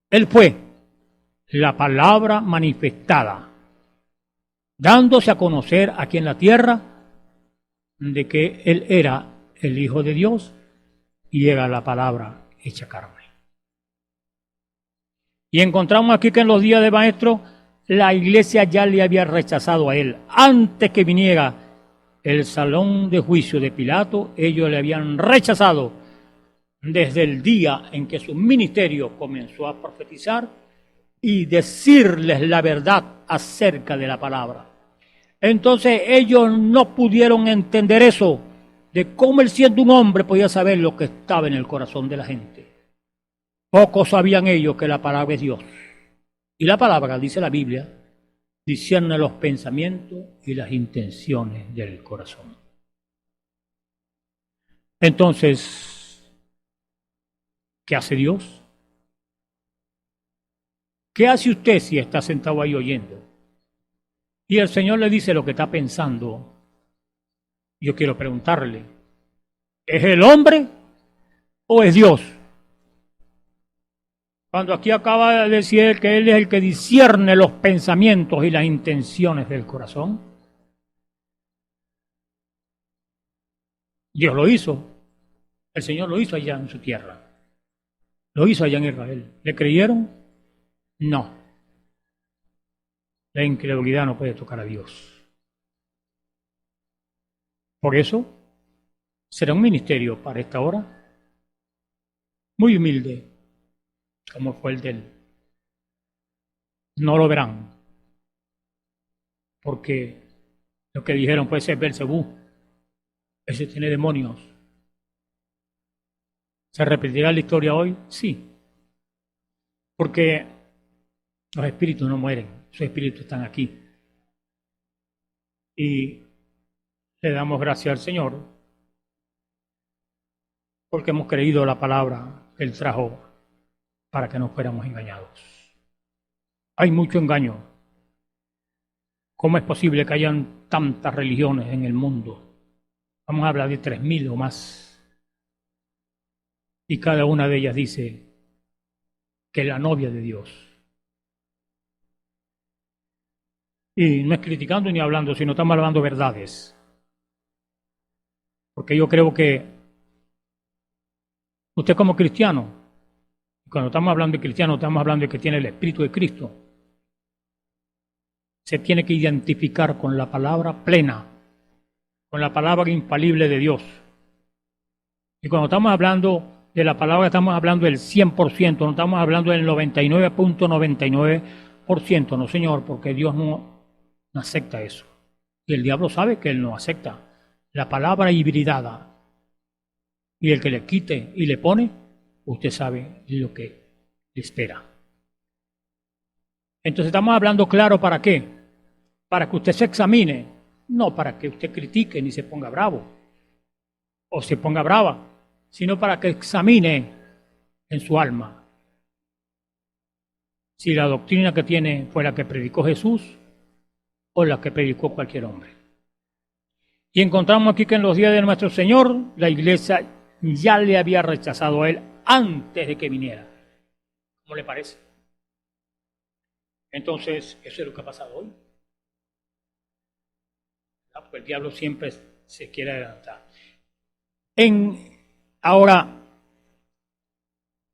Él fue la palabra manifestada, dándose a conocer aquí en la tierra de que Él era el Hijo de Dios y era la palabra hecha carne. Y encontramos aquí que en los días de Maestro, la iglesia ya le había rechazado a él. Antes que viniera el salón de juicio de Pilato, ellos le habían rechazado desde el día en que su ministerio comenzó a profetizar y decirles la verdad acerca de la palabra. Entonces ellos no pudieron entender eso, de cómo él, siendo un hombre, podía saber lo que estaba en el corazón de la gente. Pocos sabían ellos que la palabra es Dios. Y la palabra, dice la Biblia, discierne los pensamientos y las intenciones del corazón. Entonces, ¿qué hace Dios? ¿Qué hace usted si está sentado ahí oyendo? Y el Señor le dice lo que está pensando. Yo quiero preguntarle, ¿es el hombre o es Dios? Cuando aquí acaba de decir que Él es el que discierne los pensamientos y las intenciones del corazón. Dios lo hizo. El Señor lo hizo allá en su tierra. Lo hizo allá en Israel. ¿Le creyeron? No. La incredulidad no puede tocar a Dios. Por eso, será un ministerio para esta hora muy humilde, como fue el de él. No lo verán, porque lo que dijeron fue ese es Belcebú, ese tiene demonios. ¿Se repetirá la historia hoy? Sí, porque los espíritus no mueren, sus espíritus están aquí. Y le damos gracias al Señor porque hemos creído la palabra que Él trajo para que no fuéramos engañados. Hay mucho engaño. ¿Cómo es posible que hayan tantas religiones en el mundo? Vamos a hablar de 3.000 o más. Y cada una de ellas dice que es la novia de Dios. Y no es criticando ni hablando, sino estamos hablando verdades. Porque yo creo que usted como cristiano, cuando estamos hablando de cristiano, estamos hablando de que tiene el Espíritu de Cristo, se tiene que identificar con la palabra plena, con la palabra infalible de Dios. Y cuando estamos hablando de la palabra, estamos hablando del 100%, no estamos hablando del 99.99%, no señor, porque Dios no acepta eso. Y el diablo sabe que Él no acepta la palabra hibridada. Y el que le quite y le pone, usted sabe lo que le espera. Entonces estamos hablando claro, ¿para qué? Para que usted se examine, no para que usted critique ni se ponga bravo o se ponga brava, sino para que examine en su alma si la doctrina que tiene fue la que predicó Jesús o la que predicó cualquier hombre. Y encontramos aquí que en los días de nuestro Señor, la iglesia ya le había rechazado a Él antes de que viniera. ¿Cómo le parece? Entonces, eso es lo que ha pasado hoy. Porque el diablo siempre se quiere adelantar. Ahora,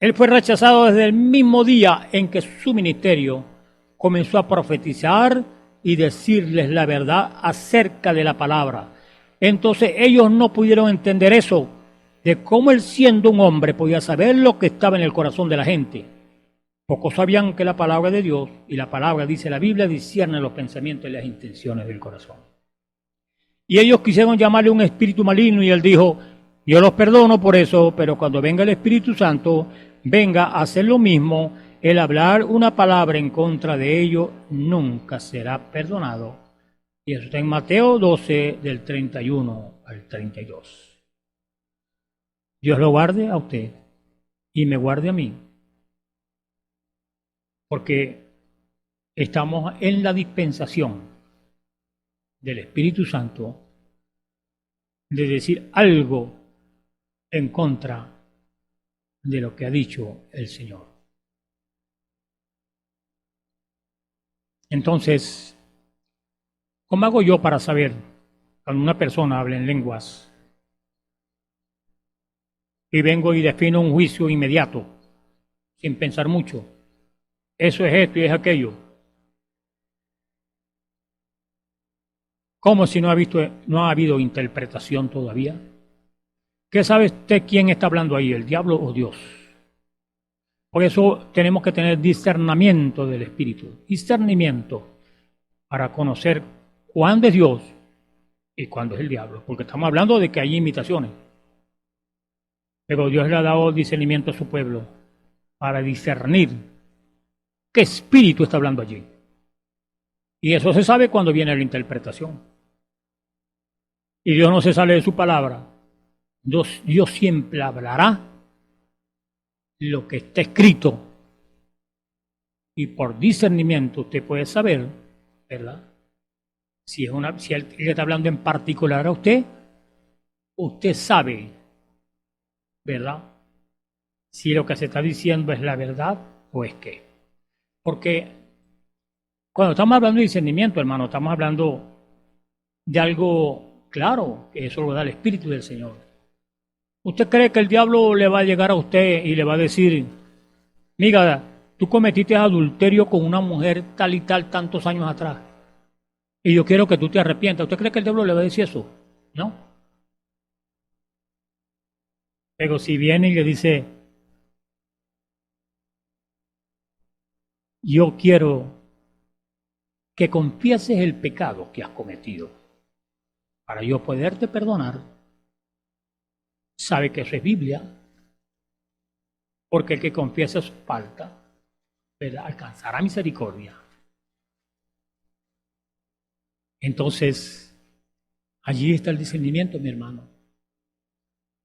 Él fue rechazado desde el mismo día en que su ministerio comenzó a profetizar y decirles la verdad acerca de la palabra. Entonces ellos no pudieron entender eso, de cómo Él siendo un hombre podía saber lo que estaba en el corazón de la gente. Pocos sabían que la palabra de Dios, y la palabra, dice la Biblia, discierne los pensamientos y las intenciones del corazón. Y ellos quisieron llamarle un espíritu maligno y Él dijo, yo los perdono por eso, pero cuando venga el Espíritu Santo, venga a hacer lo mismo, el hablar una palabra en contra de ellos nunca será perdonado. Y eso está en Mateo 12, del 31 al 32. Dios lo guarde a usted y me guarde a mí. Porque estamos en la dispensación del Espíritu Santo de decir algo en contra de lo que ha dicho el Señor. Entonces, ¿cómo hago yo para saber cuando una persona habla en lenguas y vengo y defino un juicio inmediato, sin pensar mucho? Eso es esto y es aquello. ¿Cómo si no ha habido interpretación todavía? ¿Qué sabe usted quién está hablando ahí, el diablo o Dios? Por eso tenemos que tener discernimiento del Espíritu, discernimiento para conocer cuándo es Dios y cuándo es el diablo, porque estamos hablando de que hay imitaciones. Pero Dios le ha dado discernimiento a su pueblo para discernir qué espíritu está hablando allí. Y eso se sabe cuando viene la interpretación. Y Dios no se sale de su palabra. Dios siempre hablará lo que está escrito. Y por discernimiento usted puede saber, ¿verdad? Si él está hablando en particular a usted sabe, ¿verdad? Si lo que se está diciendo es la verdad o es qué. Porque cuando estamos hablando de discernimiento, hermano, estamos hablando de algo claro, que eso lo da el Espíritu del Señor. ¿Usted cree que el diablo le va a llegar a usted y le va a decir, mira, tú cometiste adulterio con una mujer tal y tal tantos años atrás y yo quiero que tú te arrepientas? ¿Usted cree que el diablo le va a decir eso? No. Pero si viene y le dice, yo quiero que confieses el pecado que has cometido para yo poderte perdonar, sabe que eso es Biblia, porque el que confiesa su falta, ¿verdad?, alcanzará misericordia. Entonces, allí está el discernimiento, mi hermano.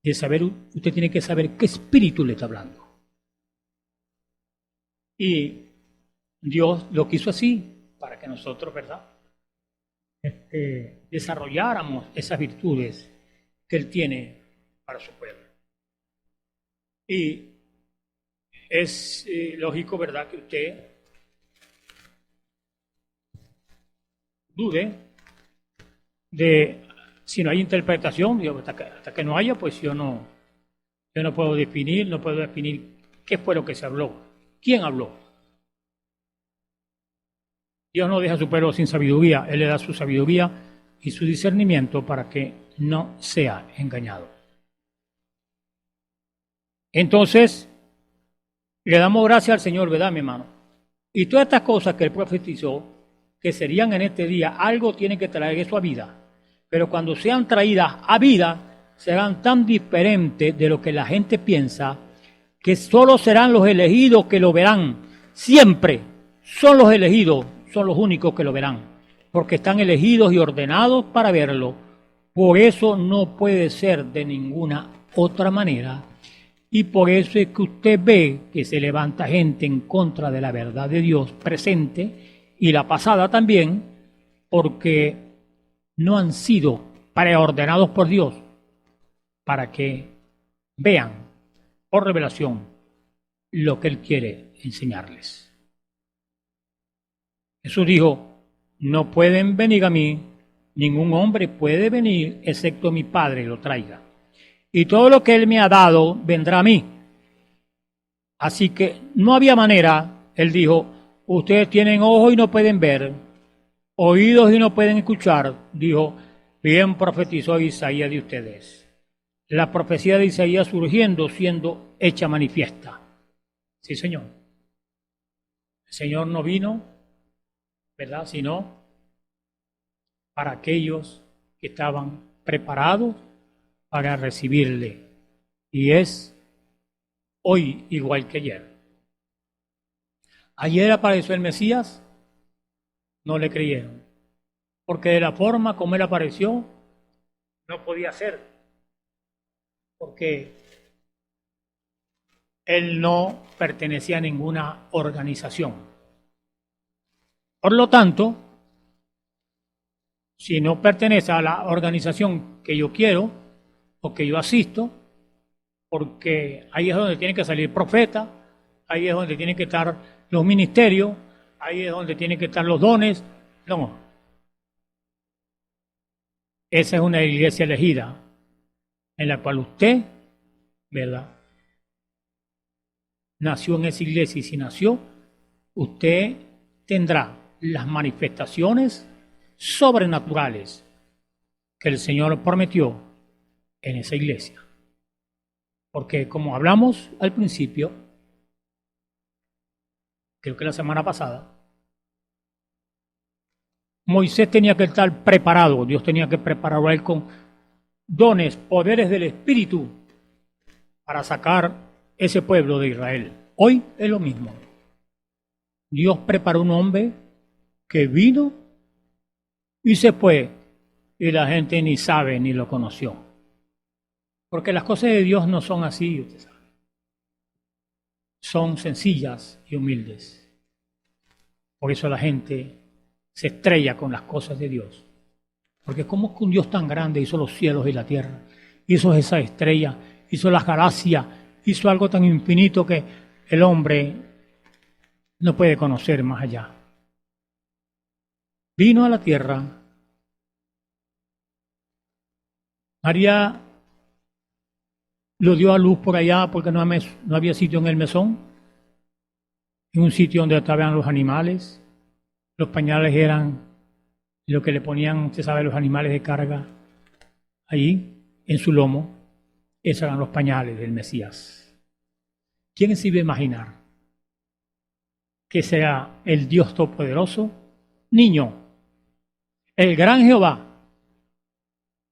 De saber, usted tiene que saber qué espíritu le está hablando. Y Dios lo quiso así, para que nosotros, ¿verdad?, desarrolláramos esas virtudes que Él tiene para su pueblo. Y es lógico, ¿verdad?, que usted dude de si no hay interpretación. Hasta que no haya, pues yo no puedo definir qué fue lo que se habló, quién habló. Dios no deja a su pueblo sin sabiduría, Él le da su sabiduría y su discernimiento para que no sea engañado. Entonces, le damos gracias al Señor, ¿verdad, mi hermano? Y todas estas cosas que Él profetizó, que serían en este día, algo tiene que traer eso a vida. Pero cuando sean traídas a vida, serán tan diferentes de lo que la gente piensa, que solo serán los elegidos que lo verán. Siempre son los elegidos, son los únicos que lo verán, porque están elegidos y ordenados para verlo. Por eso no puede ser de ninguna otra manera. Y por eso es que usted ve que se levanta gente en contra de la verdad de Dios presente y la pasada también, porque no han sido preordenados por Dios para que vean por revelación lo que Él quiere enseñarles. Jesús dijo, no pueden venir a mí, ningún hombre puede venir excepto mi Padre lo traiga. Y todo lo que Él me ha dado vendrá a mí. Así que no había manera. Él dijo, ustedes tienen ojos y no pueden ver, oídos y no pueden escuchar. Dijo, bien profetizó Isaías de ustedes. La profecía de Isaías surgiendo, siendo hecha manifiesta. Sí, Señor. El Señor no vino, ¿verdad?, sino para aquellos que estaban preparados para recibirle. Y es hoy igual que ayer. Ayer apareció el Mesías, no le creyeron, porque de la forma como Él apareció, no podía ser, porque Él no pertenecía a ninguna organización. Por lo tanto, si no pertenece a la organización que yo quiero o que yo asisto, porque ahí es donde tienen que salir profetas, ahí es donde tienen que estar los ministerios, ahí es donde tienen que estar los dones. No. Esa es una iglesia elegida en la cual usted, ¿verdad?, nació en esa iglesia, y si nació, usted tendrá las manifestaciones sobrenaturales que el Señor prometió en esa iglesia. Porque como hablamos al principio, creo que la semana pasada, Moisés tenía que estar preparado, Dios tenía que prepararlo a él con dones, poderes del Espíritu para sacar ese pueblo de Israel. Hoy es lo mismo. Dios preparó un hombre que vino y se fue, y la gente ni sabe ni lo conoció. Porque las cosas de Dios no son así, usted sabe. Son sencillas y humildes. Por eso la gente se estrella con las cosas de Dios. Porque como que un Dios tan grande hizo los cielos y la tierra, hizo esa estrella, hizo las galaxias, hizo algo tan infinito que el hombre no puede conocer más allá. Vino a la tierra. María lo dio a luz por allá porque no había sitio en el mesón, en un sitio donde estaban los animales. Los pañales eran lo que le ponían, usted sabe, los animales de carga allí en su lomo. Esos eran los pañales del Mesías. ¿Quién se iba a imaginar que sea el Dios Todopoderoso, niño, el gran Jehová,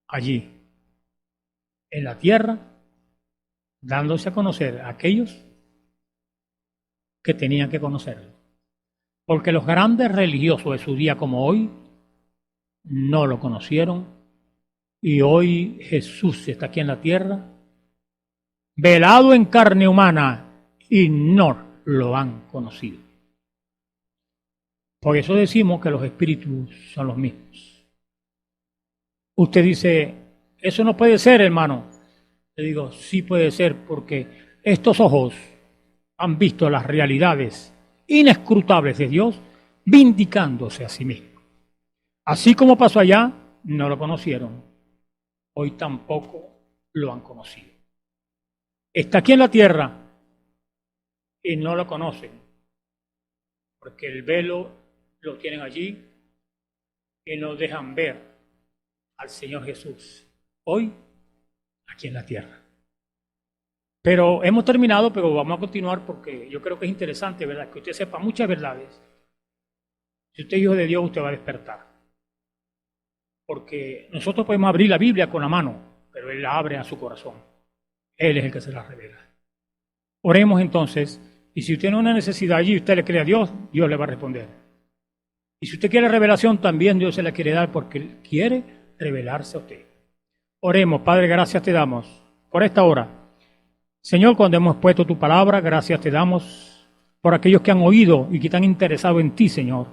allí en la tierra, dándose a conocer a aquellos que tenían que conocerlo? Porque los grandes religiosos de su día como hoy no lo conocieron, y hoy Jesús está aquí en la tierra, velado en carne humana, y no lo han conocido. Por eso decimos que los espíritus son los mismos. Usted dice, eso no puede ser, hermano. Le digo, sí puede ser, porque estos ojos han visto las realidades inescrutables de Dios, vindicándose a sí mismo. Así como pasó allá, no lo conocieron. Hoy tampoco lo han conocido. Está aquí en la tierra y no lo conocen, porque el velo lo tienen allí y no dejan ver al Señor Jesús hoy aquí en la tierra. Pero hemos terminado, pero vamos a continuar porque yo creo que es interesante, ¿verdad?, que usted sepa muchas verdades. Si usted es hijo de Dios, usted va a despertar. Porque nosotros podemos abrir la Biblia con la mano, pero Él la abre a su corazón. Él es el que se la revela. Oremos entonces, y si usted tiene una necesidad allí y usted le cree a Dios, Dios le va a responder. Y si usted quiere revelación, también Dios se la quiere dar porque Él quiere revelarse a usted. Oremos. Padre, gracias te damos por esta hora. Señor, cuando hemos puesto tu palabra, gracias te damos por aquellos que han oído y que están interesados en ti, Señor.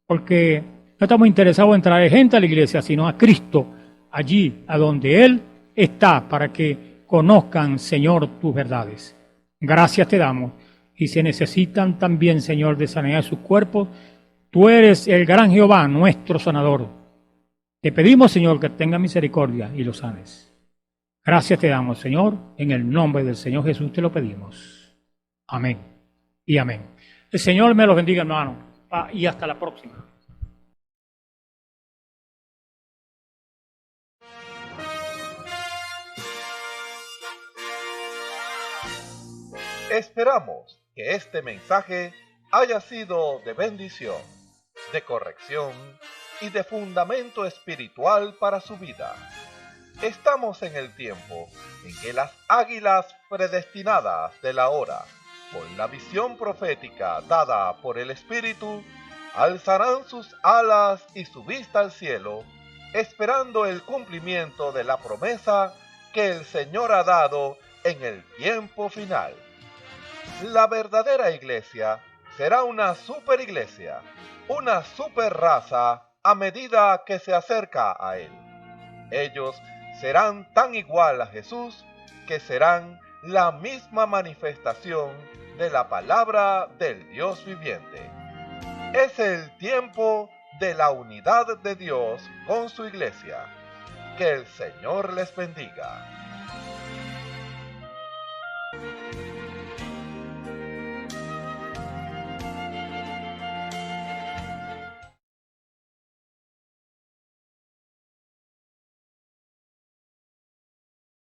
Porque no estamos interesados en traer gente a la iglesia, sino a Cristo, allí, a donde Él está, para que conozcan, Señor, tus verdades. Gracias te damos. Y se necesitan también, Señor, de sanidad de sus cuerpos. Tú eres el gran Jehová, nuestro sanador. Te pedimos, Señor, que tenga misericordia y lo sanes. Gracias te damos, Señor, en el nombre del Señor Jesús te lo pedimos. Amén y amén. El Señor me los bendiga, hermano, y hasta la próxima. Esperamos que este mensaje haya sido de bendición, de corrección y de fundamento espiritual para su vida. Estamos en el tiempo en que las águilas predestinadas de la hora, con la visión profética dada por el Espíritu, alzarán sus alas y su vista al cielo, esperando el cumplimiento de la promesa que el Señor ha dado en el tiempo final. La verdadera iglesia será una superiglesia, una superraza a medida que se acerca a Él. Ellos serán tan igual a Jesús que serán la misma manifestación de la palabra del Dios viviente. Es el tiempo de la unidad de Dios con su iglesia. Que el Señor les bendiga.